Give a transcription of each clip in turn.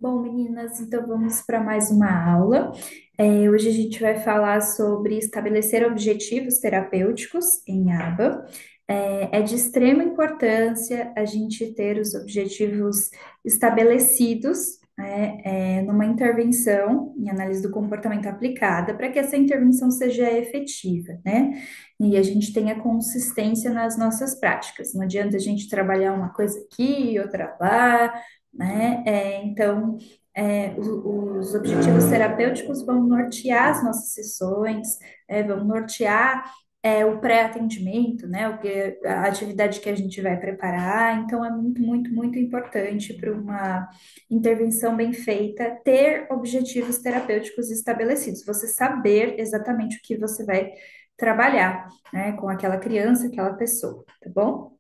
Bom, meninas, então vamos para mais uma aula. Hoje a gente vai falar sobre estabelecer objetivos terapêuticos em aba. É de extrema importância a gente ter os objetivos estabelecidos, né, numa intervenção em análise do comportamento aplicada, para que essa intervenção seja efetiva, né? E a gente tenha consistência nas nossas práticas. Não adianta a gente trabalhar uma coisa aqui, outra lá, né? Então, os objetivos terapêuticos vão nortear as nossas sessões, vão nortear o pré-atendimento, né? A atividade que a gente vai preparar. Então, é muito, muito, muito importante para uma intervenção bem feita ter objetivos terapêuticos estabelecidos, você saber exatamente o que você vai trabalhar, né, com aquela criança, aquela pessoa, tá bom?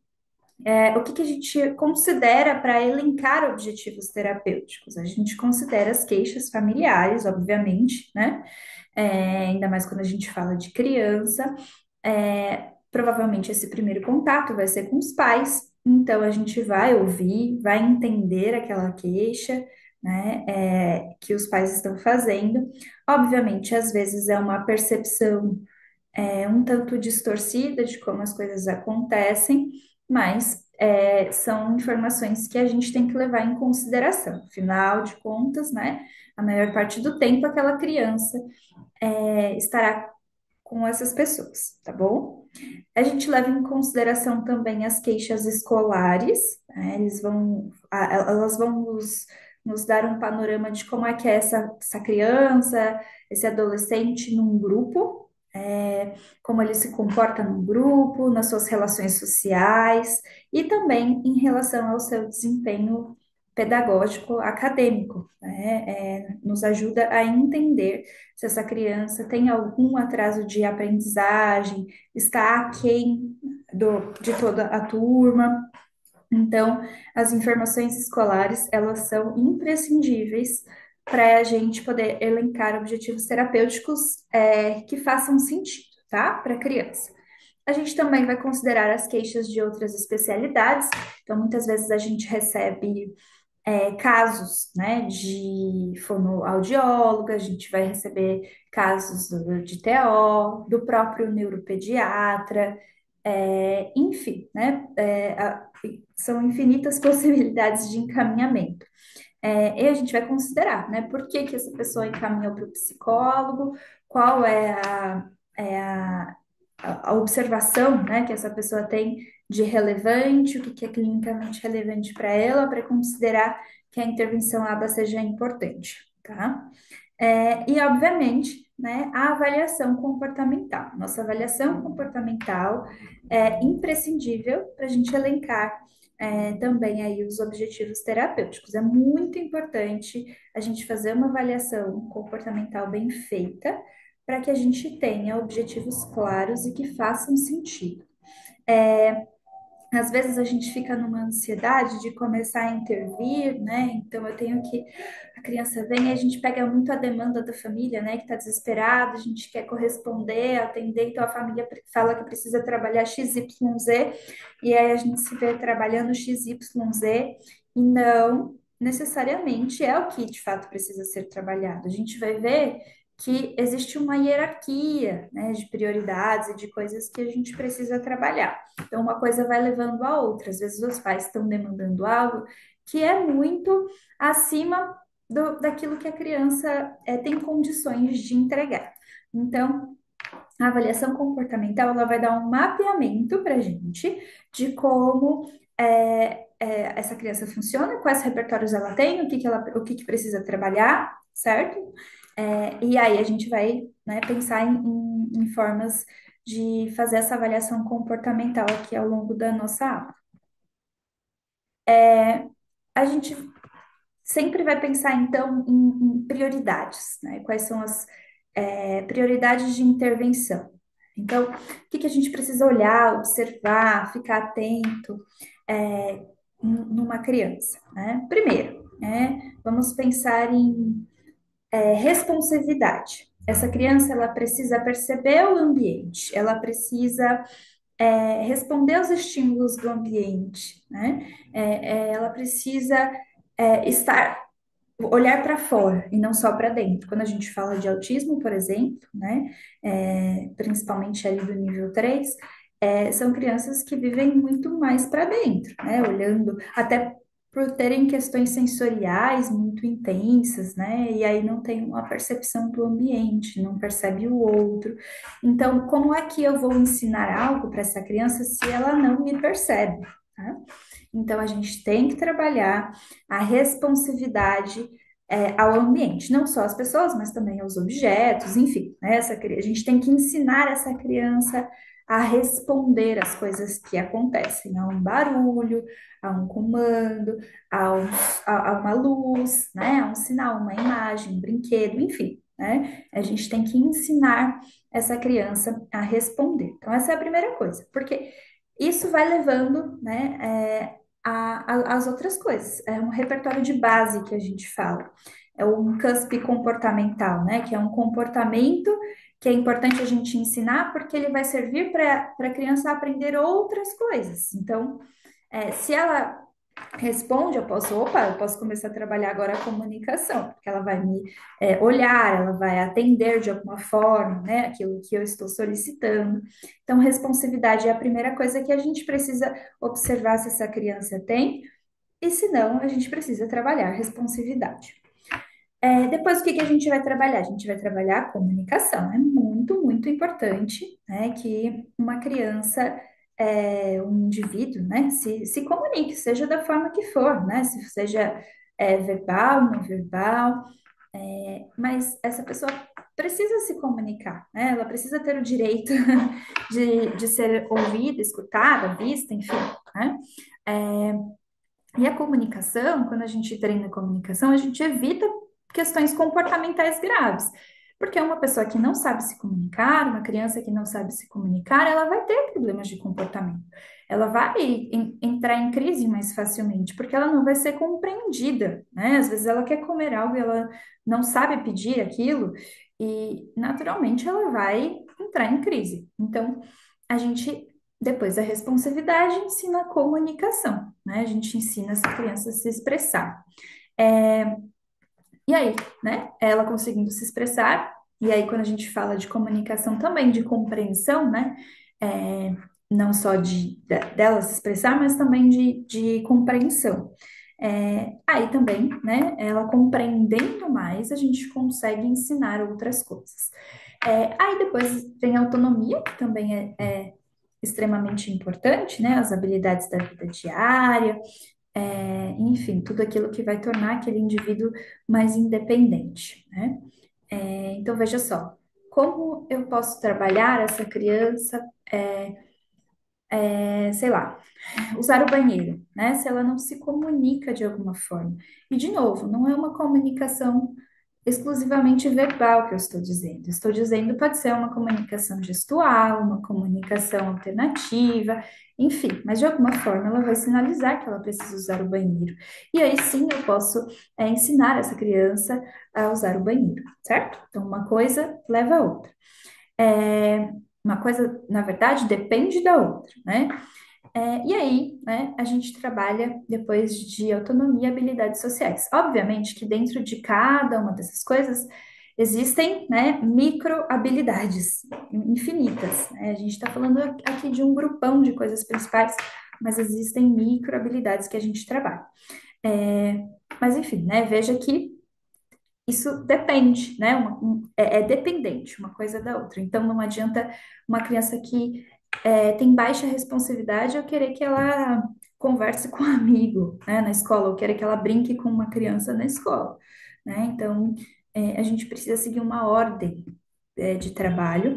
O que que a gente considera para elencar objetivos terapêuticos? A gente considera as queixas familiares, obviamente, né? Ainda mais quando a gente fala de criança. Provavelmente esse primeiro contato vai ser com os pais, então a gente vai ouvir, vai entender aquela queixa, né? Que os pais estão fazendo. Obviamente, às vezes é uma percepção um tanto distorcida de como as coisas acontecem, mas são informações que a gente tem que levar em consideração. Afinal de contas, né, a maior parte do tempo aquela criança estará com essas pessoas, tá bom? A gente leva em consideração também as queixas escolares, né, elas vão nos dar um panorama de como é que é essa criança, esse adolescente num grupo, como ele se comporta no grupo, nas suas relações sociais e também em relação ao seu desempenho pedagógico acadêmico, né? Nos ajuda a entender se essa criança tem algum atraso de aprendizagem, está aquém de toda a turma. Então, as informações escolares, elas são imprescindíveis para a gente poder elencar objetivos terapêuticos que façam sentido, tá? Para a criança. A gente também vai considerar as queixas de outras especialidades. Então, muitas vezes a gente recebe casos, né, de fonoaudióloga, a gente vai receber casos de TO, do próprio neuropediatra, enfim, né, são infinitas possibilidades de encaminhamento. E a gente vai considerar, né, por que que essa pessoa encaminhou para o psicólogo, qual a observação, né, que essa pessoa tem de relevante, o que que é clinicamente relevante para ela, para considerar que a intervenção ABA seja importante, tá? E, obviamente, né, a avaliação comportamental. Nossa avaliação comportamental é imprescindível para a gente elencar também aí os objetivos terapêuticos. É muito importante a gente fazer uma avaliação comportamental bem feita para que a gente tenha objetivos claros e que façam sentido. Às vezes a gente fica numa ansiedade de começar a intervir, né? Então eu tenho que a criança vem e a gente pega muito a demanda da família, né? Que está desesperada, a gente quer corresponder, atender, então a família fala que precisa trabalhar XYZ, e aí a gente se vê trabalhando XYZ, e não necessariamente é o que de fato precisa ser trabalhado. A gente vai ver que existe uma hierarquia, né, de prioridades e de coisas que a gente precisa trabalhar. Então, uma coisa vai levando a outra. Às vezes, os pais estão demandando algo que é muito acima daquilo que a criança tem condições de entregar. Então, a avaliação comportamental ela vai dar um mapeamento para a gente de como essa criança funciona, quais repertórios ela tem, o que que precisa trabalhar, certo? E aí a gente vai, né, pensar em formas de fazer essa avaliação comportamental aqui ao longo da nossa aula. A gente sempre vai pensar, então, em prioridades, né? Quais são as prioridades de intervenção. Então, o que que a gente precisa olhar, observar, ficar atento numa criança, né? Primeiro, né, vamos pensar em responsividade. Essa criança, ela precisa perceber o ambiente, ela precisa responder aos estímulos do ambiente, né? Ela precisa estar olhar para fora e não só para dentro. Quando a gente fala de autismo, por exemplo, né, principalmente ali do nível 3, são crianças que vivem muito mais para dentro, né, olhando até por terem questões sensoriais muito intensas, né, e aí não tem uma percepção do ambiente, não percebe o outro. Então, como é que eu vou ensinar algo para essa criança se ela não me percebe? Tá? Então, a gente tem que trabalhar a responsividade ao ambiente, não só às pessoas, mas também aos objetos, enfim, né? A gente tem que ensinar essa criança a responder às coisas que acontecem, a um barulho, a um comando, a, um- a uma luz, né? A um sinal, uma imagem, um brinquedo, enfim, né? A gente tem que ensinar essa criança a responder. Então, essa é a primeira coisa, porque isso vai levando, né, as outras coisas. É um repertório de base que a gente fala. É um CUSP comportamental, né? Que é um comportamento que é importante a gente ensinar porque ele vai servir para a criança aprender outras coisas. Então, se ela responde, eu posso começar a trabalhar agora a comunicação, porque ela vai me olhar, ela vai atender de alguma forma, né, aquilo que eu estou solicitando. Então, responsividade é a primeira coisa que a gente precisa observar se essa criança tem, e se não, a gente precisa trabalhar responsividade. Depois, o que que a gente vai trabalhar? A gente vai trabalhar a comunicação. É muito, muito importante, né, que uma criança, um indivíduo, né, se comunique, seja da forma que for, né, se seja verbal, não verbal, mas essa pessoa precisa se comunicar, né? Ela precisa ter o direito de ser ouvida, escutada, vista, enfim, né? É, e a comunicação, quando a gente treina a comunicação, a gente evita questões comportamentais graves. Porque uma pessoa que não sabe se comunicar, uma criança que não sabe se comunicar, ela vai ter problemas de comportamento. Ela vai entrar em crise mais facilmente, porque ela não vai ser compreendida, né? Às vezes ela quer comer algo e ela não sabe pedir aquilo, e naturalmente ela vai entrar em crise. Então, a gente depois a responsividade ensina a comunicação, né? A gente ensina essa criança a se expressar. E aí, né? Ela conseguindo se expressar, e aí quando a gente fala de comunicação também, de compreensão, né? É, não só dela se expressar, mas também de compreensão. Aí também, né? Ela compreendendo mais, a gente consegue ensinar outras coisas. Aí depois vem a autonomia, que também é extremamente importante, né? As habilidades da vida diária, enfim, tudo aquilo que vai tornar aquele indivíduo mais independente, né? Então, veja só, como eu posso trabalhar essa criança, sei lá, usar o banheiro, né? Se ela não se comunica de alguma forma. E, de novo, não é uma comunicação exclusivamente verbal que eu estou dizendo. Estou dizendo pode ser uma comunicação gestual, uma comunicação alternativa, enfim, mas de alguma forma ela vai sinalizar que ela precisa usar o banheiro. E aí sim eu posso ensinar essa criança a usar o banheiro, certo? Então uma coisa leva a outra. Uma coisa, na verdade, depende da outra, né? E aí, né, a gente trabalha depois de autonomia e habilidades sociais. Obviamente que dentro de cada uma dessas coisas existem, né, micro habilidades infinitas, né? A gente está falando aqui de um grupão de coisas principais, mas existem micro habilidades que a gente trabalha. É, mas enfim, né, veja que isso depende, né? É dependente uma coisa da outra. Então não adianta uma criança que tem baixa responsividade eu querer que ela converse com um amigo, né, na escola, ou querer que ela brinque com uma criança na escola, né? Então a gente precisa seguir uma ordem de trabalho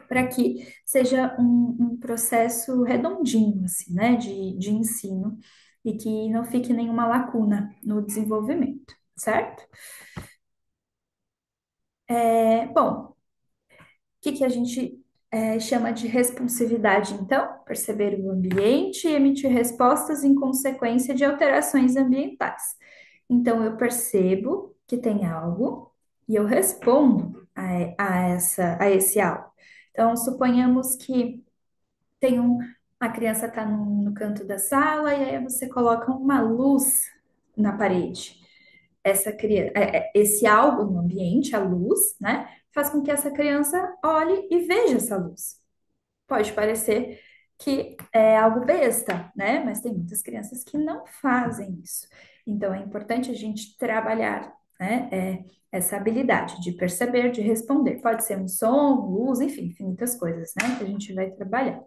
para que seja um processo redondinho, assim, né, de ensino e que não fique nenhuma lacuna no desenvolvimento, certo? Bom, o que que a gente chama de responsividade, então? Perceber o ambiente e emitir respostas em consequência de alterações ambientais. Então, eu percebo que tem algo e eu respondo a esse algo. Então, suponhamos que tem a criança está no canto da sala e aí você coloca uma luz na parede. esse algo no ambiente, a luz, né, faz com que essa criança olhe e veja essa luz. Pode parecer que é algo besta, né? Mas tem muitas crianças que não fazem isso. Então é importante a gente trabalhar, né, essa habilidade de perceber, de responder. Pode ser um som, luz, enfim, infinitas coisas, né, que a gente vai trabalhar.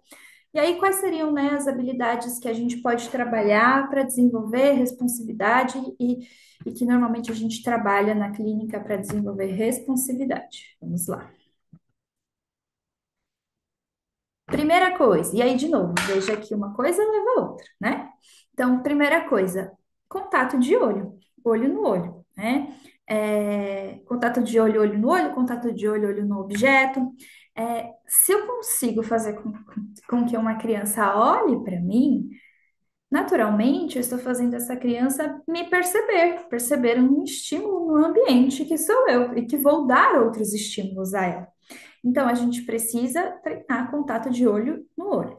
E aí, quais seriam, né, as habilidades que a gente pode trabalhar para desenvolver responsividade e que normalmente a gente trabalha na clínica para desenvolver responsividade? Vamos lá. Primeira coisa, e aí de novo, veja que uma coisa leva a outra, né? Então, primeira coisa, contato de olho, olho no olho, né? Contato de olho, olho no olho, contato de olho, olho no objeto. Se eu consigo fazer com que uma criança olhe para mim, naturalmente eu estou fazendo essa criança me perceber, perceber um estímulo no ambiente que sou eu e que vou dar outros estímulos a ela. Então, a gente precisa treinar contato de olho no olho.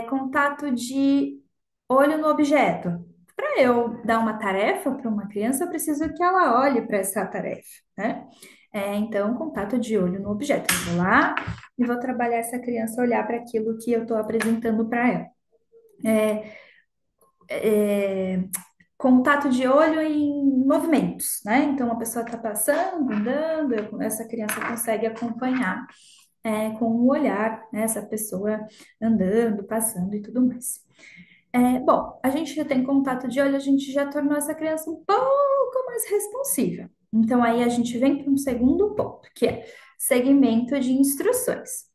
Contato de olho no objeto. Para eu dar uma tarefa para uma criança, eu preciso que ela olhe para essa tarefa, né? Então, contato de olho no objeto. Eu vou lá e vou trabalhar essa criança olhar para aquilo que eu estou apresentando para ela. É, Contato de olho em movimentos, né? Então, a pessoa está passando, andando, essa criança consegue acompanhar com o olhar, né, essa pessoa andando, passando e tudo mais. Bom, a gente já tem contato de olho, a gente já tornou essa criança um pouco mais responsiva. Então, aí a gente vem para um segundo ponto, que é segmento de instruções.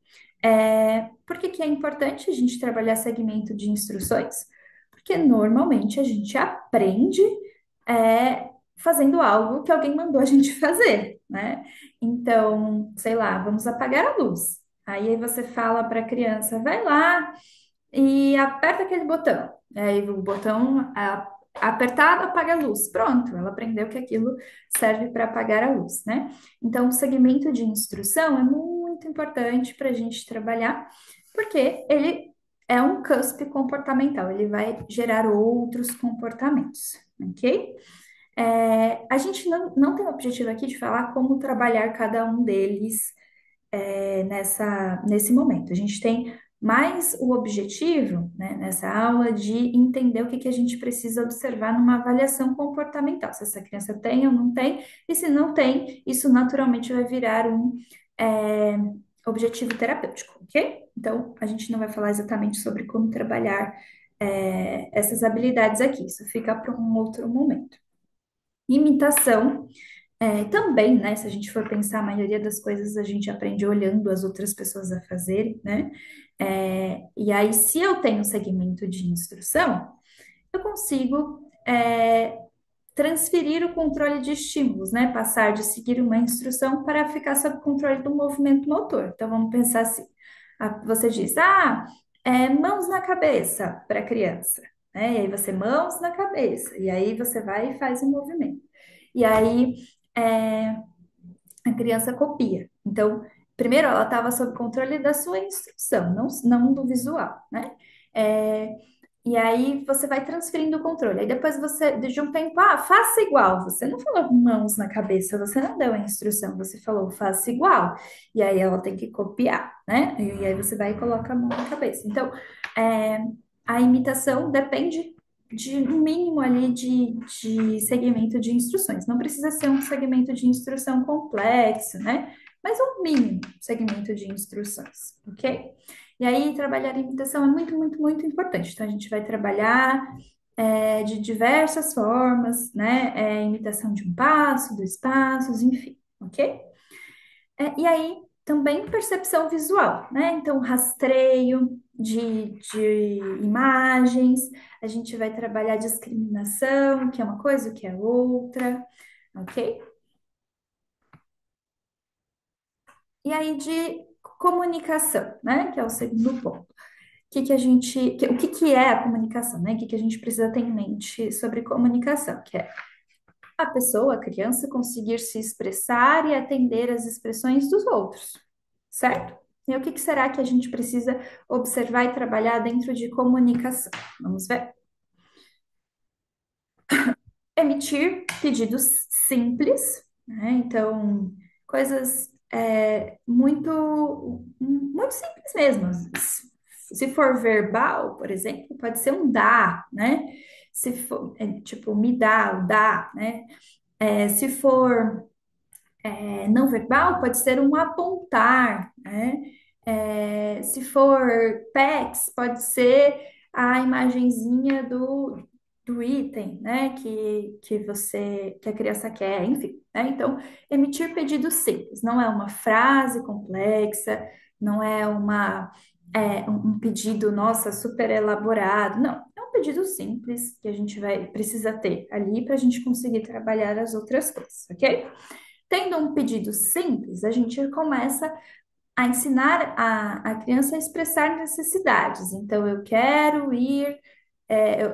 Por que que é importante a gente trabalhar segmento de instruções? Porque normalmente a gente aprende fazendo algo que alguém mandou a gente fazer, né? Então, sei lá, vamos apagar a luz. Aí você fala para a criança, vai lá e aperta aquele botão. Aí o botão apertado apaga a luz. Pronto, ela aprendeu que aquilo serve para apagar a luz, né? Então, o segmento de instrução é muito importante para a gente trabalhar, porque ele é um cuspe comportamental, ele vai gerar outros comportamentos, ok? A gente não tem o objetivo aqui de falar como trabalhar cada um deles nesse momento. A gente tem mais o objetivo, né, nessa aula de entender o que que a gente precisa observar numa avaliação comportamental, se essa criança tem ou não tem, e se não tem, isso naturalmente vai virar um é, objetivo terapêutico, ok? Então, a gente não vai falar exatamente sobre como trabalhar essas habilidades aqui, isso fica para um outro momento. Imitação também, né? Se a gente for pensar, a maioria das coisas a gente aprende olhando as outras pessoas a fazerem, né? E aí, se eu tenho segmento de instrução, eu consigo transferir o controle de estímulos, né? Passar de seguir uma instrução para ficar sob controle do movimento motor. Então, vamos pensar assim: você diz, mãos na cabeça para a criança, né? E aí você, mãos na cabeça, e aí você vai e faz o movimento. E aí, é, a criança copia. Então, primeiro ela estava sob controle da sua instrução, não do visual, né? É, e aí você vai transferindo o controle. Aí depois você, de um tempo, faça igual. Você não falou mãos na cabeça, você não deu a instrução, você falou faça igual. E aí ela tem que copiar, né? E aí você vai e coloca a mão na cabeça. Então, é, a imitação depende de um mínimo ali de segmento de instruções. Não precisa ser um segmento de instrução complexo, né? Mas um mínimo segmento de instruções, ok? E aí, trabalhar a imitação é muito, muito, muito importante. Então, a gente vai trabalhar de diversas formas, né? Imitação de um passo, dois passos, enfim, ok? E aí, também percepção visual, né? Então, rastreio de imagens, a gente vai trabalhar discriminação, que é uma coisa, o que é outra, ok? E aí, de comunicação, né? Que é o segundo ponto. O que que é a comunicação, né? O que que a gente precisa ter em mente sobre comunicação, que é a pessoa, a criança, conseguir se expressar e atender às expressões dos outros, certo? E o que que será que a gente precisa observar e trabalhar dentro de comunicação? Vamos ver. Emitir pedidos simples, né? Então, coisas muito simples mesmo. Se for verbal, por exemplo, pode ser um dá, né? Se for, tipo, me dá, o dá, né? Se for não verbal, pode ser um apontar, né? Se for PEX, pode ser a imagenzinha do item, né? Que a criança quer, enfim, né? Então, emitir pedido simples, não é uma frase complexa, não é um pedido, nossa, super elaborado, não. É um pedido simples que a gente precisa ter ali para a gente conseguir trabalhar as outras coisas, ok? Tendo um pedido simples, a gente começa a ensinar a criança a expressar necessidades. Então, eu quero ir,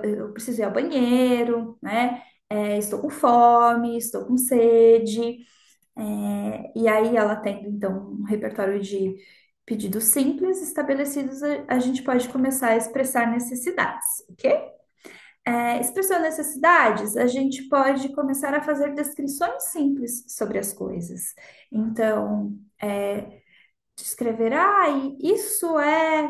eu preciso ir ao banheiro, né? Estou com fome, estou com sede. E aí, ela tendo, então, um repertório de pedidos simples estabelecidos, a gente pode começar a expressar necessidades, ok? Expressando necessidades, a gente pode começar a fazer descrições simples sobre as coisas. Então, descrever, isso é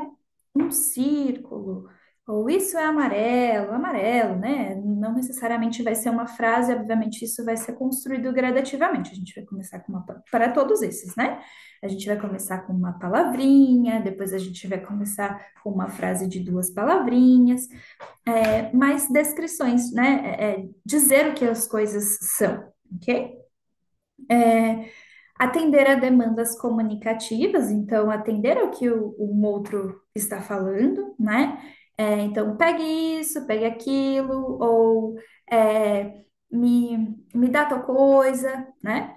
um círculo, ou isso é amarelo, amarelo, né? Não necessariamente vai ser uma frase, obviamente isso vai ser construído gradativamente. A gente vai começar com para todos esses, né? A gente vai começar com uma palavrinha, depois a gente vai começar com uma frase de duas palavrinhas, mais descrições, né? Dizer o que as coisas são, ok? Atender a demandas comunicativas, então atender ao que o outro está falando, né? Então, pegue isso, pegue aquilo, ou me dá tal coisa, né?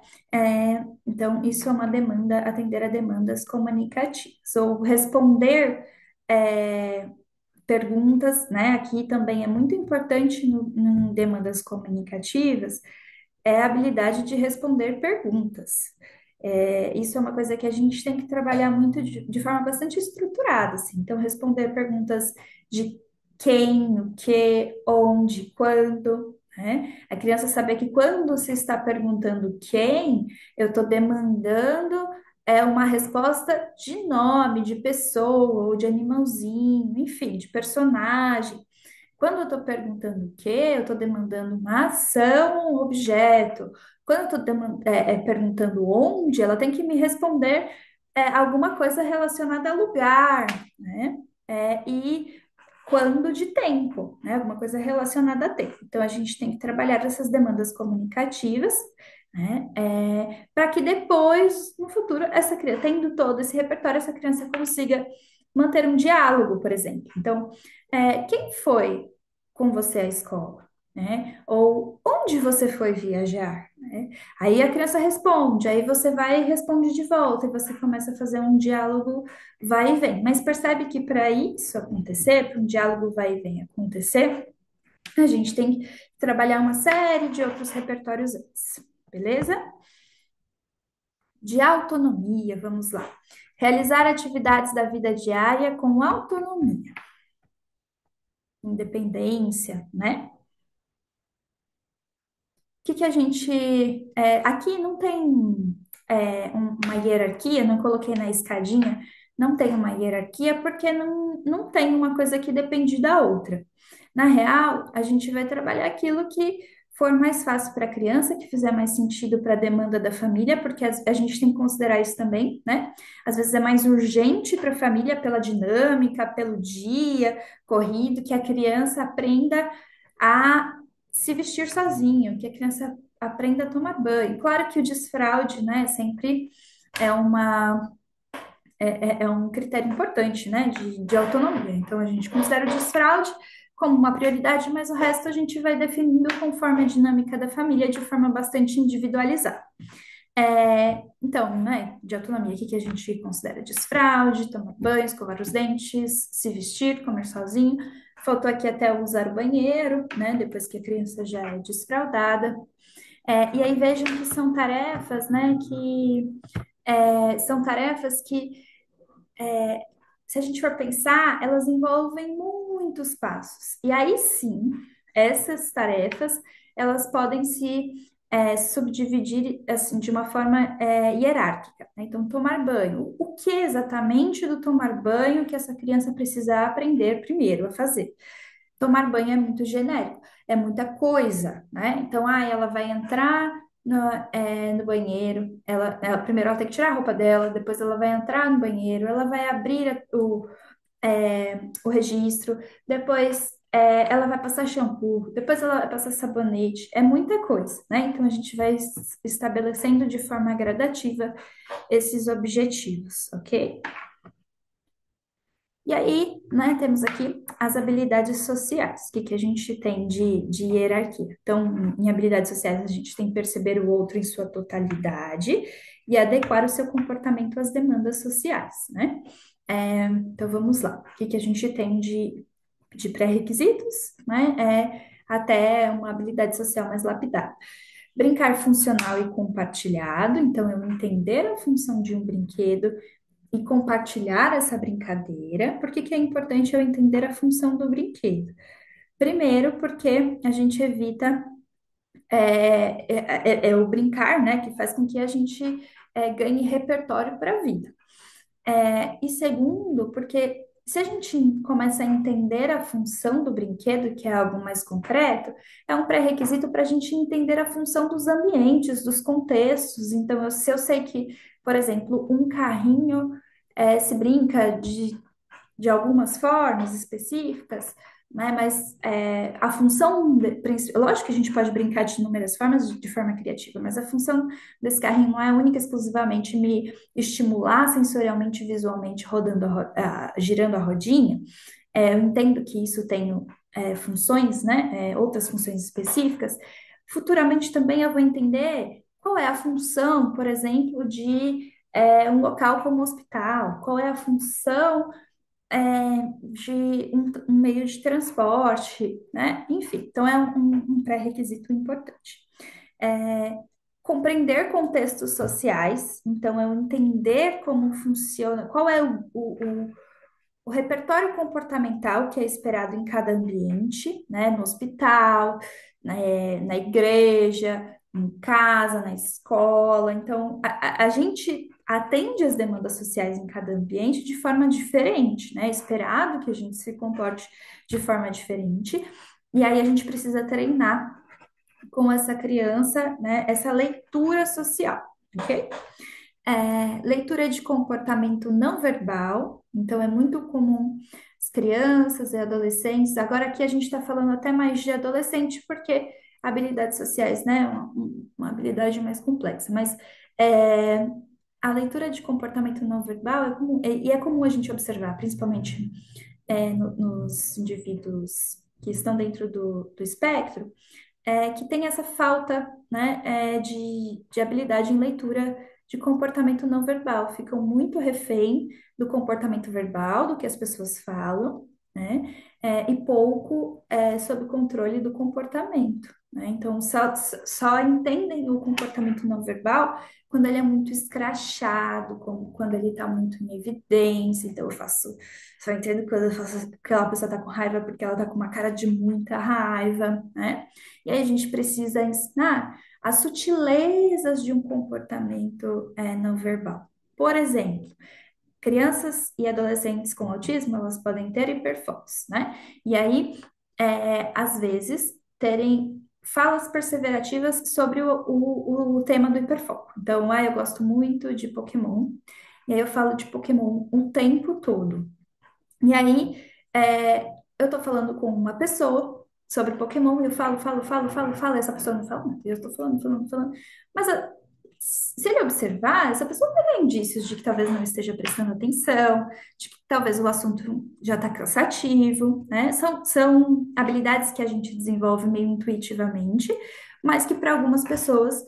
Então, isso é uma demanda, atender a demandas comunicativas, ou responder perguntas, né? Aqui também é muito importante em demandas comunicativas, é a habilidade de responder perguntas. Isso é uma coisa que a gente tem que trabalhar muito de forma bastante estruturada, assim. Então, responder perguntas de quem, o que, onde, quando, né? A criança saber que quando se está perguntando quem, eu estou demandando uma resposta de nome, de pessoa, ou de animalzinho, enfim, de personagem. Quando eu estou perguntando o quê, eu estou demandando uma ação, um objeto. Quando eu estou perguntando onde, ela tem que me responder alguma coisa relacionada a lugar, né? E quando de tempo, né? Alguma coisa relacionada a tempo. Então, a gente tem que trabalhar essas demandas comunicativas, né? Para que depois, no futuro, essa criança, tendo todo esse repertório, essa criança consiga manter um diálogo, por exemplo. Então, quem foi com você à escola? Né? Ou onde você foi viajar? Né? Aí a criança responde, aí você vai e responde de volta, e você começa a fazer um diálogo vai e vem. Mas percebe que para isso acontecer, para um diálogo vai e vem acontecer, a gente tem que trabalhar uma série de outros repertórios antes, beleza? De autonomia, vamos lá. Realizar atividades da vida diária com autonomia, independência, né? Que a gente. Aqui não tem uma hierarquia, não coloquei na escadinha, não tem uma hierarquia porque não tem uma coisa que depende da outra. Na real, a gente vai trabalhar aquilo que for mais fácil para a criança, que fizer mais sentido para a demanda da família, porque a gente tem que considerar isso também, né? Às vezes é mais urgente para a família pela dinâmica, pelo dia corrido, que a criança aprenda a se vestir sozinho, que a criança aprenda a tomar banho. Claro que o desfraude, né, sempre é é um critério importante, né, de autonomia. Então, a gente considera o desfraude como uma prioridade, mas o resto a gente vai definindo conforme a dinâmica da família de forma bastante individualizada. Então, né, de autonomia, o que que a gente considera desfraude, tomar banho, escovar os dentes, se vestir, comer sozinho. Faltou aqui até usar o banheiro, né, depois que a criança já é desfraudada. E aí vejam que são tarefas, né, são tarefas que, se a gente for pensar, elas envolvem muitos passos. E aí sim, essas tarefas elas podem se subdividir assim de uma forma hierárquica, né? Então, tomar banho. O que exatamente do tomar banho que essa criança precisa aprender primeiro a fazer? Tomar banho é muito genérico, é muita coisa, né? Então, ela vai entrar no banheiro, primeiro ela tem que tirar a roupa dela, depois ela vai entrar no banheiro, ela vai abrir o registro, depois ela vai passar shampoo, depois ela vai passar sabonete, é muita coisa, né? Então a gente vai estabelecendo de forma gradativa esses objetivos, ok? E aí, né, temos aqui as habilidades sociais. O que que a gente tem de hierarquia? Então, em habilidades sociais, a gente tem perceber o outro em sua totalidade e adequar o seu comportamento às demandas sociais, né? Então, vamos lá. O que que a gente tem de pré-requisitos, né? Até uma habilidade social mais lapidada. Brincar funcional e compartilhado. Então, eu entender a função de um brinquedo e compartilhar essa brincadeira. Por que que é importante eu entender a função do brinquedo? Primeiro, porque a gente evita o brincar, né, que faz com que a gente ganhe repertório para a vida. E segundo, porque se a gente começa a entender a função do brinquedo, que é algo mais concreto, é um pré-requisito para a gente entender a função dos ambientes, dos contextos. Então, se eu sei que, por exemplo, um carrinho se brinca de algumas formas específicas, né? Mas a função, lógico que a gente pode brincar de inúmeras formas, de forma criativa, mas a função desse carrinho não é única e exclusivamente me estimular sensorialmente, visualmente, girando a rodinha. Eu entendo que isso tem funções, né? Outras funções específicas. Futuramente também eu vou entender qual é a função, por exemplo, de um local como um hospital, qual é a função de um meio de transporte, né? Enfim, então é um pré-requisito importante. É, compreender contextos sociais, então eu entender como funciona, qual é o repertório comportamental que é esperado em cada ambiente, né? No hospital, na igreja, em casa, na escola. Então, a gente atende às demandas sociais em cada ambiente de forma diferente, né? É esperado que a gente se comporte de forma diferente. E aí a gente precisa treinar com essa criança, né? Essa leitura social, ok? Leitura de comportamento não verbal, então é muito comum as crianças e adolescentes. Agora aqui a gente está falando até mais de adolescente, porque habilidades sociais, né, é uma habilidade mais complexa, mas é, a leitura de comportamento não verbal é comum, e é comum a gente observar, principalmente nos indivíduos que estão dentro do espectro, que tem essa falta, né, de habilidade em leitura de comportamento não verbal. Ficam muito refém do comportamento verbal, do que as pessoas falam, né, e pouco sob o controle do comportamento. Né? Então, só entendem o comportamento não verbal quando ele é muito escrachado, como quando ele está muito em evidência. Então, só entendo quando eu faço que aquela pessoa está com raiva porque ela está com uma cara de muita raiva, né? E aí a gente precisa ensinar as sutilezas de um comportamento não verbal. Por exemplo, crianças e adolescentes com autismo, elas podem ter hiperfocos, né? E aí, às vezes, terem falas perseverativas sobre o tema do hiperfoco. Então, eu gosto muito de Pokémon, e aí eu falo de Pokémon o tempo todo. E aí, eu tô falando com uma pessoa sobre Pokémon, e eu falo, essa pessoa não fala nada, e eu tô falando. Mas se ele observar, essa pessoa vai dar indícios de que talvez não esteja prestando atenção, de que talvez o assunto já está cansativo, né? São habilidades que a gente desenvolve meio intuitivamente, mas que para algumas pessoas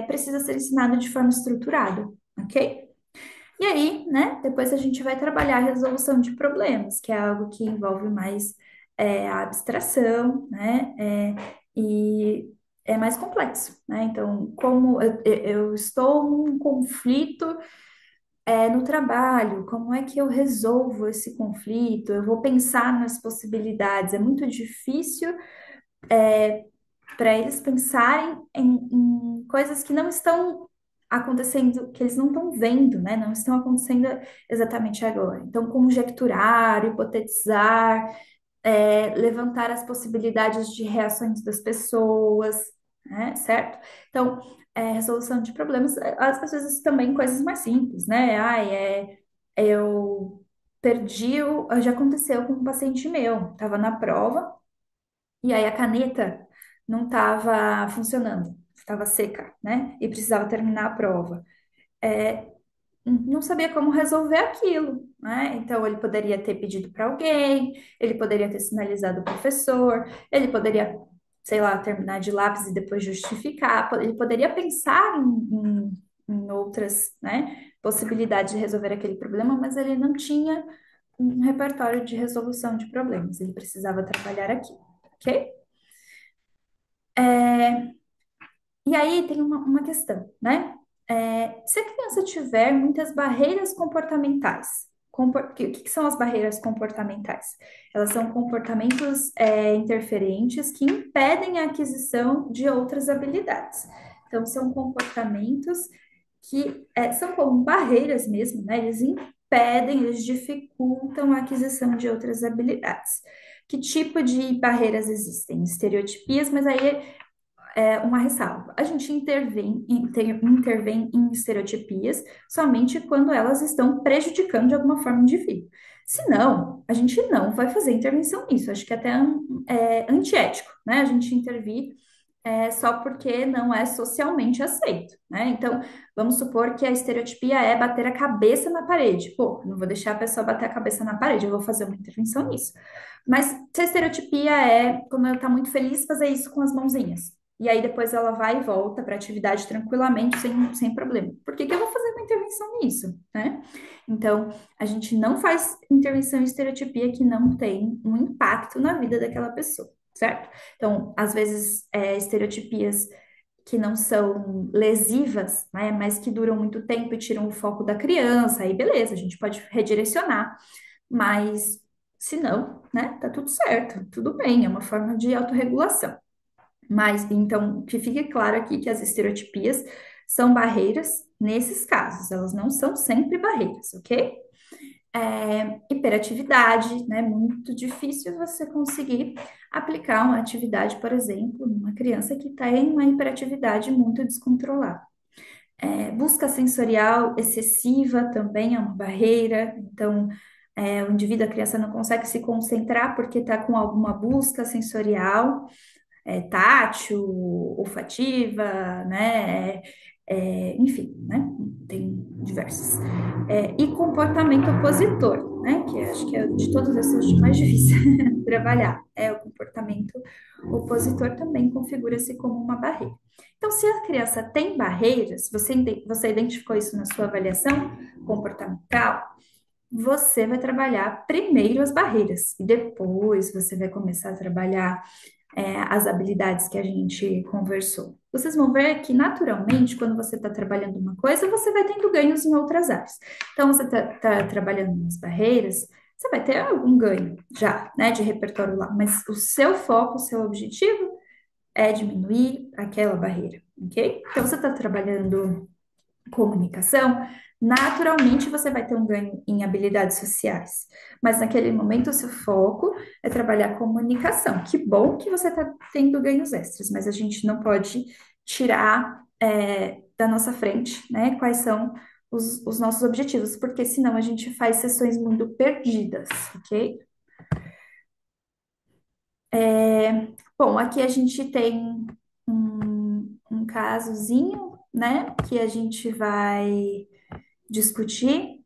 precisa ser ensinado de forma estruturada, ok? E aí, né, depois a gente vai trabalhar a resolução de problemas, que é algo que envolve mais a abstração, né, e é mais complexo, né? Então, como eu estou num conflito no trabalho, como é que eu resolvo esse conflito? Eu vou pensar nas possibilidades. É muito difícil para eles pensarem em coisas que não estão acontecendo, que eles não estão vendo, né? Não estão acontecendo exatamente agora. Então, conjecturar, hipotetizar, levantar as possibilidades de reações das pessoas, né? Certo? Então, resolução de problemas, às vezes também coisas mais simples, né? Ai, eu já aconteceu com um paciente meu, estava na prova, e aí a caneta não estava funcionando, estava seca, né? E precisava terminar a prova. Não sabia como resolver aquilo, né? Então ele poderia ter pedido para alguém, ele poderia ter sinalizado o professor, ele poderia, sei lá, terminar de lápis e depois justificar, ele poderia pensar em outras, né, possibilidades de resolver aquele problema, mas ele não tinha um repertório de resolução de problemas, ele precisava trabalhar aqui, ok? E aí tem uma questão, né? Se a criança tiver muitas barreiras comportamentais, o que são as barreiras comportamentais? Elas são comportamentos interferentes que impedem a aquisição de outras habilidades. Então, são comportamentos que são como barreiras mesmo, né? Eles impedem, eles dificultam a aquisição de outras habilidades. Que tipo de barreiras existem? Estereotipias, mas aí uma ressalva. A gente intervém em estereotipias somente quando elas estão prejudicando de alguma forma o indivíduo. Se não, a gente não vai fazer intervenção nisso. Acho que até é antiético, né? A gente intervir só porque não é socialmente aceito, né? Então, vamos supor que a estereotipia é bater a cabeça na parede. Pô, não vou deixar a pessoa bater a cabeça na parede, eu vou fazer uma intervenção nisso. Mas se a estereotipia quando ela está muito feliz, fazer isso com as mãozinhas. E aí depois ela vai e volta para a atividade tranquilamente, sem problema. Por que que eu vou fazer uma intervenção nisso, né? Então, a gente não faz intervenção em estereotipia que não tem um impacto na vida daquela pessoa, certo? Então, às vezes, estereotipias que não são lesivas, né, mas que duram muito tempo e tiram o foco da criança, aí beleza, a gente pode redirecionar, mas se não, né, tá tudo certo, tudo bem, é uma forma de autorregulação. Mas, então, que fique claro aqui que as estereotipias são barreiras nesses casos, elas não são sempre barreiras, ok? Hiperatividade, né? Muito difícil você conseguir aplicar uma atividade, por exemplo, numa criança que tem uma hiperatividade muito descontrolada. Busca sensorial excessiva também é uma barreira, então o indivíduo, a criança não consegue se concentrar porque está com alguma busca sensorial, tátil, olfativa, né? Enfim, né? Tem diversos. E comportamento opositor, né? Que acho que é de todos esses mais difícil trabalhar. O comportamento opositor também configura-se como uma barreira. Então, se a criança tem barreiras, você identificou isso na sua avaliação comportamental, você vai trabalhar primeiro as barreiras e depois você vai começar a trabalhar as habilidades que a gente conversou. Vocês vão ver que, naturalmente, quando você está trabalhando uma coisa, você vai tendo ganhos em outras áreas. Então, você está trabalhando nas barreiras, você vai ter algum ganho já, né, de repertório lá, mas o seu foco, o seu objetivo é diminuir aquela barreira, ok? Então, você está trabalhando comunicação, naturalmente você vai ter um ganho em habilidades sociais. Mas naquele momento o seu foco é trabalhar comunicação. Que bom que você está tendo ganhos extras, mas a gente não pode tirar da nossa frente, né? Quais são os nossos objetivos, porque senão a gente faz sessões muito perdidas, ok? Bom, aqui a gente tem um casozinho, né? Que a gente vai discutir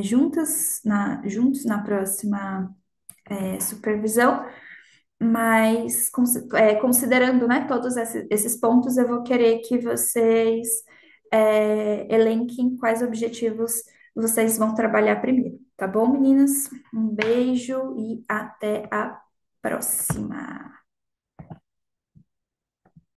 juntos na próxima supervisão, mas considerando, né, todos esses pontos, eu vou querer que vocês elenquem quais objetivos vocês vão trabalhar primeiro, tá bom, meninas? Um beijo e até a próxima.